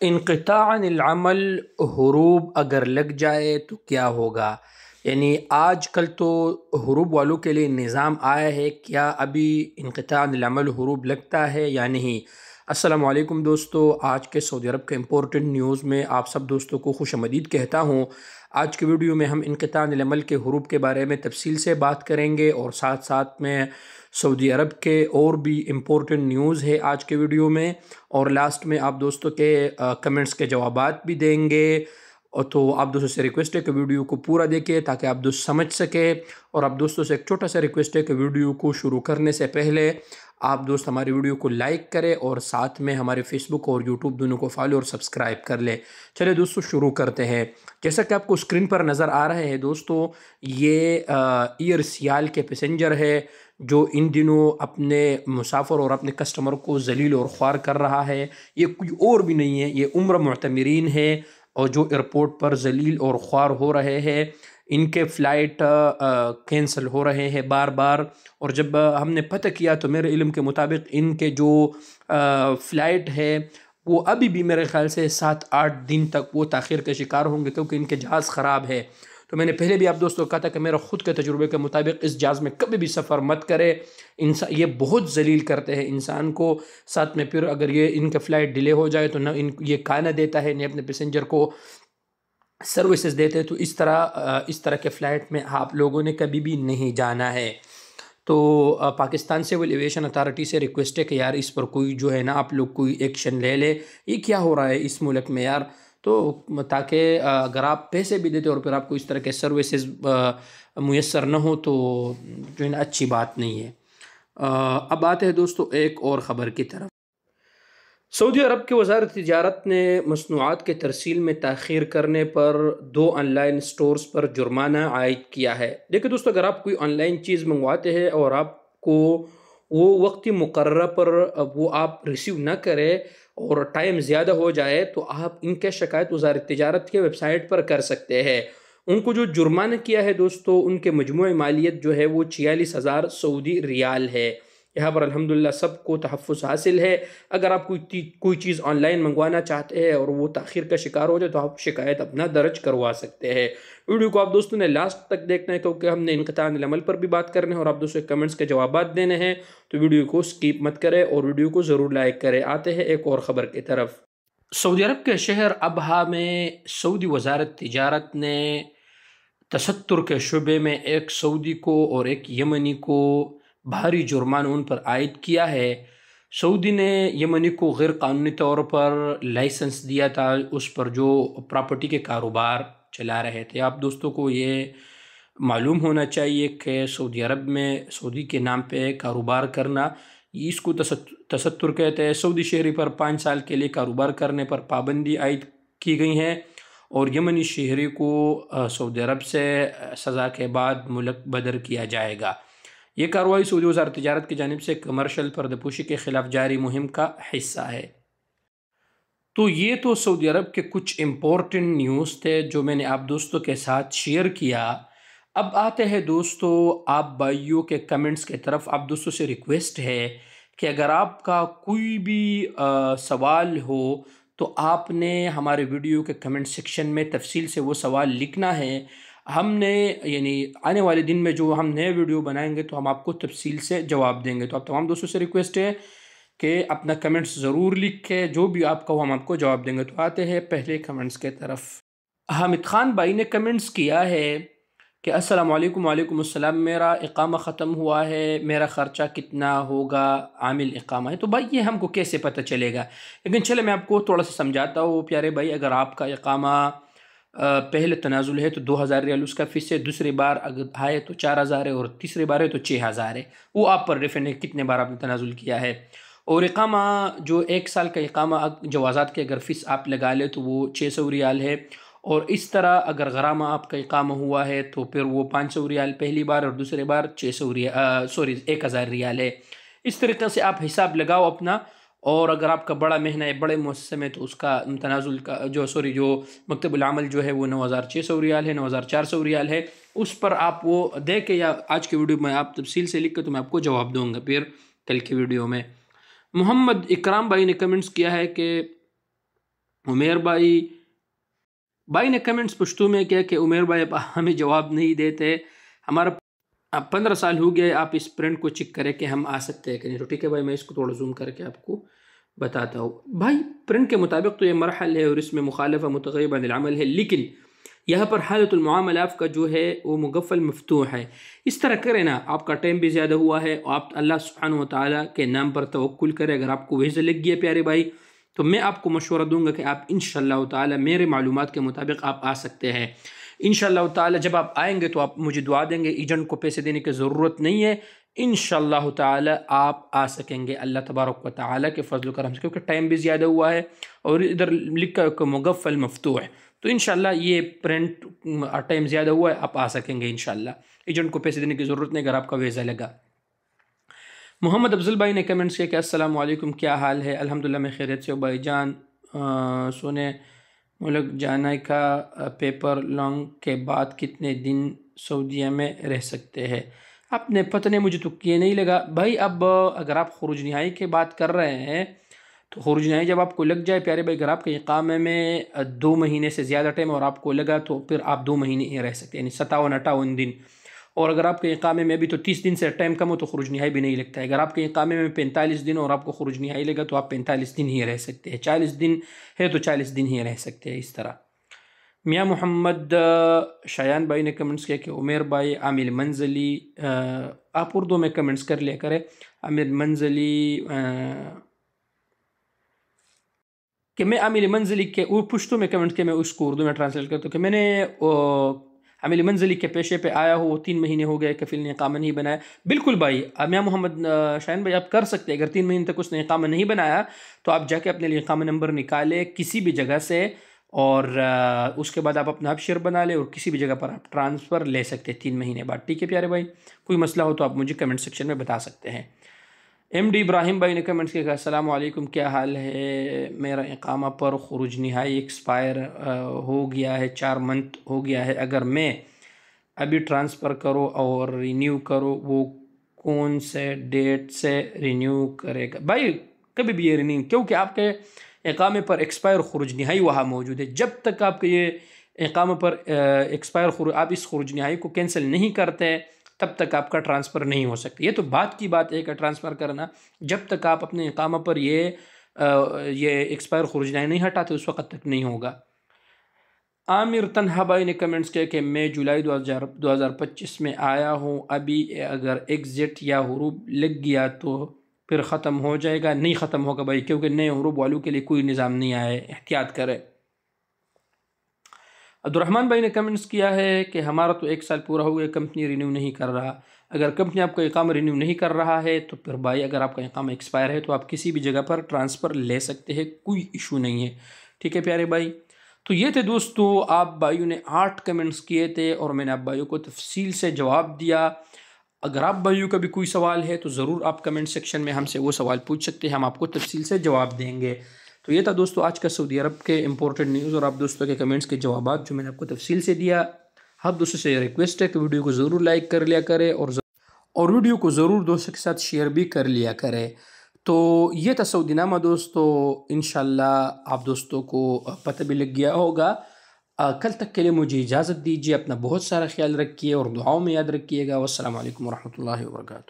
انقطاع عن العمل حروب اگر لگ جائے تو کیا ہوگا؟ یعنی آج کل تو حروب والوں کے لیے نظام آیا ہے، کیا ابھی انقطاع عن العمل حروب لگتا ہے یا نہیں؟ السلام علیکم دوستو، آج کے سعودی عرب کے امپورٹنٹ نیوز میں آپ سب دوستوں کو خوش آمدید کہتا ہوں۔ آج کے ویڈیو میں ہم انقطاع عن العمل کے حروب کے بارے میں تفصیل سے بات کریں گے، اور ساتھ ساتھ میں سعودی عرب کے اور بھی امپورٹنٹ نیوز ہے آج کے ویڈیو میں، اور لاسٹ میں آپ دوستوں کے کمنٹس کے جوابات بھی دیں گے۔ اور تو آپ دوستوں سے ریکویسٹ ہے کہ ویڈیو کو پورا دیکھیں تاکہ آپ دوست سمجھ سکے، اور آپ دوستوں سے ایک چھوٹا سا ریکویسٹ ہے کہ ویڈیو کو شروع کرنے سے پہلے آپ دوست ہماری ویڈیو کو لائک کریں، اور ساتھ میں ہمارے فیس بک اور یوٹیوب دونوں کو فالو اور سبسکرائب کر لیں۔ چلے دوستو شروع کرتے ہیں۔ جیسا کہ آپ کو اسکرین پر نظر آ رہے ہیں دوستو، یہ ایئر سیال کے پیسنجر ہے جو ان دنوں اپنے مسافر اور اپنے کسٹمر کو ذلیل اور خوار کر رہا ہے۔ یہ کوئی اور بھی نہیں ہے، یہ عمرہ معتمرین ہے، اور جو ایئرپورٹ پر ذلیل اور خوار ہو رہے ہیں۔ ان کے فلائٹ کینسل ہو رہے ہیں بار بار، اور جب ہم نے پتہ کیا تو میرے علم کے مطابق ان کے جو فلائٹ ہے وہ ابھی بھی میرے خیال سے 7-8 دن تک وہ تاخیر کا شکار ہوں گے، کیونکہ ان کے جہاز خراب ہے۔ تو میں نے پہلے بھی آپ دوستوں کو کہا تھا کہ میرا خود کے تجربے کے مطابق اس جہاز میں کبھی بھی سفر مت کرے، یہ بہت ذلیل کرتے ہیں انسان کو۔ ساتھ میں پھر اگر یہ ان کا فلائٹ ڈیلے ہو جائے تو نہ یہ کھانا دیتا ہے، نہ اپنے پیسنجر کو سروسز دیتے ہیں۔ تو اس طرح کے فلائٹ میں آپ لوگوں نے کبھی بھی نہیں جانا ہے۔ تو پاکستان سول ایویشن اتھارٹی سے ریکویسٹ ہے کہ یار اس پر کوئی جو ہے نا آپ لوگ کوئی ایکشن لے لے، یہ کیا ہو رہا ہے اس ملک میں یار؟ تو تاکہ اگر آپ پیسے بھی دیتے اور پھر آپ کو اس طرح کے سروسز میسر نہ ہو تو جو ہے نا اچھی بات نہیں ہے۔ اب آتے ہیں دوستو ایک اور خبر کی طرف۔ سعودی عرب کی وزارت تجارت نے مصنوعات کے ترسیل میں تاخیر کرنے پر 2 آن لائن سٹورز پر جرمانہ عائد کیا ہے۔ دیکھیں دوستو، اگر آپ کوئی آن لائن چیز منگواتے ہیں اور آپ کو وہ وقتی مقررہ پر وہ آپ ریسیو نہ کرے اور ٹائم زیادہ ہو جائے، تو آپ ان کے شکایت وزارت تجارت کے ویب سائٹ پر کر سکتے ہیں۔ ان کو جو جرمانہ کیا ہے دوستو، ان کے مجموعی مالیت جو ہے وہ 46,000 سعودی ریال ہے۔ یہاں پر الحمدللہ سب کو تحفظ حاصل ہے۔ اگر آپ کوئی چیز آن لائن منگوانا چاہتے ہیں اور وہ تاخیر کا شکار ہو جائے تو آپ شکایت اپنا درج کروا سکتے ہیں۔ ویڈیو کو آپ دوستوں نے لاسٹ تک دیکھنا ہے، کیونکہ ہم نے انقطاع عن العمل پر بھی بات کرنے ہیں اور آپ دوستوں کے کمنٹس کے جوابات دینے ہیں، تو ویڈیو کو سکیپ مت کریں اور ویڈیو کو ضرور لائک کریں۔ آتے ہیں ایک اور خبر کی طرف۔ سعودی عرب کے شہر ابہا میں سعودی وزارت تجارت نے تستر کے شعبے میں ایک سعودی کو اور ایک یمنی کو بھاری جرمانہ ان پر عائد کیا ہے۔ سعودی نے یمنی کو غیر قانونی طور پر لائسنس دیا تھا اس پر جو پراپرٹی کے کاروبار چلا رہے تھے۔ آپ دوستوں کو یہ معلوم ہونا چاہیے کہ سعودی عرب میں سعودی کے نام پہ کاروبار کرنا، اس کو تستر کہتے ہیں۔ سعودی شہری پر 5 سال کے لیے کاروبار کرنے پر پابندی عائد کی گئی ہے، اور یمنی شہری کو سعودی عرب سے سزا کے بعد ملک بدر کیا جائے گا۔ یہ کارروائی سعودی وزارت تجارت کی جانب سے کمرشل پردہ پوشی کے خلاف جاری مہم کا حصہ ہے۔ تو یہ تو سعودی عرب کے کچھ امپورٹنٹ نیوز تھے جو میں نے آپ دوستوں کے ساتھ شیئر کیا۔ اب آتے ہیں دوستو آپ بھائیوں کے کمنٹس کے طرف۔ آپ دوستوں سے ریکویسٹ ہے کہ اگر آپ کا کوئی بھی سوال ہو تو آپ نے ہمارے ویڈیو کے کمنٹ سیکشن میں تفصیل سے وہ سوال لکھنا ہے۔ ہم نے یعنی آنے والے دن میں جو ہم نئے ویڈیو بنائیں گے تو ہم آپ کو تفصیل سے جواب دیں گے۔ تو آپ تمام دوستوں سے ریکویسٹ ہے کہ اپنا کمنٹس ضرور لکھیں، جو بھی آپ کا ہو ہم آپ کو جواب دیں گے۔ تو آتے ہیں پہلے کمنٹس کے طرف۔ حامد خان بھائی نے کمنٹس کیا ہے کہ السلام علیکم۔ وعلیکم السلام، میرا اقامہ ختم ہوا ہے، میرا خرچہ کتنا ہوگا؟ عامل اقامہ ہے تو بھائی یہ ہم کو کیسے پتہ چلے گا؟ لیکن چلے میں آپ کو تھوڑا سا سمجھاتا ہوں پیارے بھائی۔ اگر آپ کا اقامہ پہلے تنازل ہے تو 2,000 ریال اس کا فیس ہے، دوسری بار اگر آئے تو 4,000 ہے، اور تیسری بار ہے تو 6,000 ہے۔ وہ آپ پر ڈیفینڈ ہے کتنے بار آپ نے تنازل کیا ہے۔ اور اقامہ جو 1 سال کا اقامہ جوازات کے اگر فیس آپ لگا لے تو وہ 600 ریال ہے، اور اس طرح اگر غرامہ آپ کا اقامہ ہوا ہے تو پھر وہ 500 ریال پہلی بار، اور دوسری بار 1,000 ریال ہے۔ اس طریقے سے آپ حساب لگاؤ اپنا، اور اگر آپ کا بڑا مہینہ ہے، بڑے مؤسسے میں، تو اس کا تنازل کا جو مکتب العمل جو ہے وہ 9,600 ریال ہے، 9,400 ریال ہے۔ اس پر آپ وہ دے کے، یا آج کے ویڈیو میں آپ تفصیل سے لکھ کے تو میں آپ کو جواب دوں گا پھر کل کی ویڈیو میں۔ محمد اکرام بھائی نے کمنٹس کیا ہے کہ عمیر بھائی نے کمنٹس پشتو میں کیا کہ عمیر بھائی اب ہمیں جواب نہیں دیتے، ہمارا اب 15 سال ہو گئے، آپ اس پرنٹ کو چیک کریں کہ ہم آ سکتے ہیں کہ نہیں۔ تو ٹھیک ہے بھائی، میں اس کو تھوڑا زوم کر کے آپ کو بتاتا ہوں۔ بھائی پرنٹ کے مطابق تو یہ مرحل ہے اور اس میں مخالفہ متغیب عن العمل ہے، لیکن یہاں پر حالت المعاملات کا جو ہے وہ مغفل مفتوح ہے۔ اس طرح کریں نا، آپ کا ٹائم بھی زیادہ ہوا ہے، اور آپ اللہ سبحانہ وتعالیٰ کے نام پر توکل کریں۔ اگر آپ کو ویزا لگ گیا پیارے بھائی، تو میں آپ کو مشورہ دوں گا کہ آپ انشاءاللہ تعالیٰ میرے معلومات کے مطابق آپ آ سکتے ہیں۔ انشاءاللہ تعالیٰ جب آپ آئیں گے تو آپ مجھے دعا دیں گے، ایجنٹ کو پیسے دینے کی ضرورت نہیں ہے، انشاءاللہ تعالیٰ آپ آ سکیں گے اللہ تبارک و تعالیٰ کے فضل و کرم سے، کیونکہ ٹائم بھی زیادہ ہوا ہے اور ادھر لکھا ہے کہ مغفل مفتوح ہے۔ تو انشاءاللہ یہ پرنٹ ٹائم زیادہ ہوا ہے، آپ آ سکیں گے انشاءاللہ، ایجنٹ کو پیسے دینے کی ضرورت نہیں اگر آپ کا ویزا لگا۔ محمد افضل بھائی نے کمنٹس کیا کہ السلام علیکم، کیا حال ہے؟ الحمدللہ میں خیریت سے ہوں بھائی جان۔ سونے ملک جانے کا پیپر لانگ کے بعد کتنے دن سعودیہ میں رہ سکتے ہیں؟ آپ نے پتہ نہیں، مجھے تو یہ نہیں لگا بھائی۔ اب اگر آپ خروج نہائی کی بات کر رہے ہیں تو خروج نہائی جب آپ کو لگ جائے پیارے بھائی، اگر آپ کے اقامے میں 2 مہینے سے زیادہ ٹائم اور آپ کو لگا تو پھر آپ 2 مہینے ہی رہ سکتے ہیں، یعنی 57-58 دن۔ اور اگر آپ کے اقامے میں ابھی تو 30 دن سے ٹائم کم ہو تو خروج نہائی بھی نہیں لگتا ہے۔ اگر آپ کے اقامے میں 45 دن اور آپ کو خروج نہائی لگا تو آپ 45 دن ہی رہ سکتے ہیں، 40 دن ہے تو 40 دن ہی رہ سکتے ہیں اس طرح۔ میاں محمد شایان بھائی نے کمنٹس کیا کہ عمیر بھائی عامل منزلی، آپ اردو میں کمنٹس کر لیا کرے، عامل منزلی کہ میں عامل منزلی کے وہ پشتو میں کمنٹ کے میں اس کو اردو میں ٹرانسلیٹ کرتا ہوں کہ میں نے عامل منزلی کے پیشے پہ آیا ہوں، 3 مہینے ہو گئے، کفیل نے اقامہ نہیں بنایا۔ بالکل بھائی میاں محمد شاہین بھائی، آپ کر سکتے ہیں، اگر 3 مہینے تک اس نے اقامہ نہیں بنایا تو آپ جا کے اپنے لیے اقامہ نمبر نکالے کسی بھی جگہ سے، اور اس کے بعد آپ اپنا ابشر بنا لیں اور کسی بھی جگہ پر آپ ٹرانسفر لے سکتے ہیں 3 مہینے بعد۔ ٹھیک ہے پیارے بھائی، کوئی مسئلہ ہو تو آپ مجھے کمنٹ سیکشن میں بتا سکتے ہیں۔ ایم ڈی ابراہیم بھائی نے کمنٹس کیا کہ السلام علیکم، کیا حال ہے؟ میرا اقامہ پر خروج نہائی ایکسپائر ہو گیا ہے، 4 منتھ ہو گیا ہے، اگر میں ابھی ٹرانسفر کرو اور رینیو کرو، وہ کون سے ڈیٹ سے رینیو کرے گا؟ بھائی کبھی بھی یہ رینیو، کیونکہ آپ کے اقامے پر ایکسپائر خروج نہائی وہاں موجود ہے، جب تک آپ کے یہ اقامہ پر ایکسپائر آپ اس خروج نہائی کو کینسل نہیں کرتے تب تک آپ کا ٹرانسفر نہیں ہو سکتا۔ یہ تو بات کی بات ہے کہ ٹرانسفر کرنا، جب تک آپ اپنے اقامہ پر یہ ایکسپائر خروج نہائی نہیں ہٹاتے اس وقت تک نہیں ہوگا۔ عامر تنہا بھائی نے کمنٹس کیا کہ میں جولائی 2025 میں آیا ہوں، ابھی اگر ایگزٹ یا حروب لگ گیا تو پھر ختم ہو جائے گا؟ نہیں ختم ہوگا بھائی، کیونکہ نئے حروب والوں کے لیے کوئی نظام نہیں آیا ہے، احتیاط کرے۔ عبدالرحمن بھائی نے کمنٹس کیا ہے کہ ہمارا تو 1 سال پورا ہو گیا، کمپنی رینیو نہیں کر رہا۔ اگر کمپنی آپ کا اقامہ رینیو نہیں کر رہا ہے تو پھر بھائی اگر آپ کا اقامہ ایکسپائر ہے تو آپ کسی بھی جگہ پر ٹرانسفر لے سکتے ہیں، کوئی ایشو نہیں ہے۔ ٹھیک ہے پیارے بھائی، تو یہ تھے دوستو، آپ بھائیوں نے 8 کمنٹس کیے تھے اور میں نے آپ بھائیوں کو تفصیل سے جواب دیا۔ اگر آپ بھائیوں کا بھی کوئی سوال ہے تو ضرور آپ کمنٹ سیکشن میں ہم سے وہ سوال پوچھ سکتے ہیں، ہم آپ کو تفصیل سے جواب دیں گے۔ تو یہ تھا دوستو آج کا سعودی عرب کے امپورٹنٹ نیوز اور آپ دوستوں کے کمنٹس کے جوابات جو میں نے آپ کو تفصیل سے دیا۔ آپ دوستوں سے یہ ریکویسٹ ہے کہ ویڈیو کو ضرور لائک کر لیا کرے اور ویڈیو کو ضرور دوستوں کے ساتھ شیئر بھی کر لیا کرے۔ تو یہ تھا سعودی نامہ دوستو، انشاءاللہ آپ دوستوں کو پتہ بھی لگ گیا ہوگا۔ کل تک کے لیے مجھے اجازت دیجیے، اپنا بہت سارا خیال رکھیے اور دعاؤں میں یاد رکھیے گا۔ والسلام علیکم ورحمۃ اللہ وبرکاتہ۔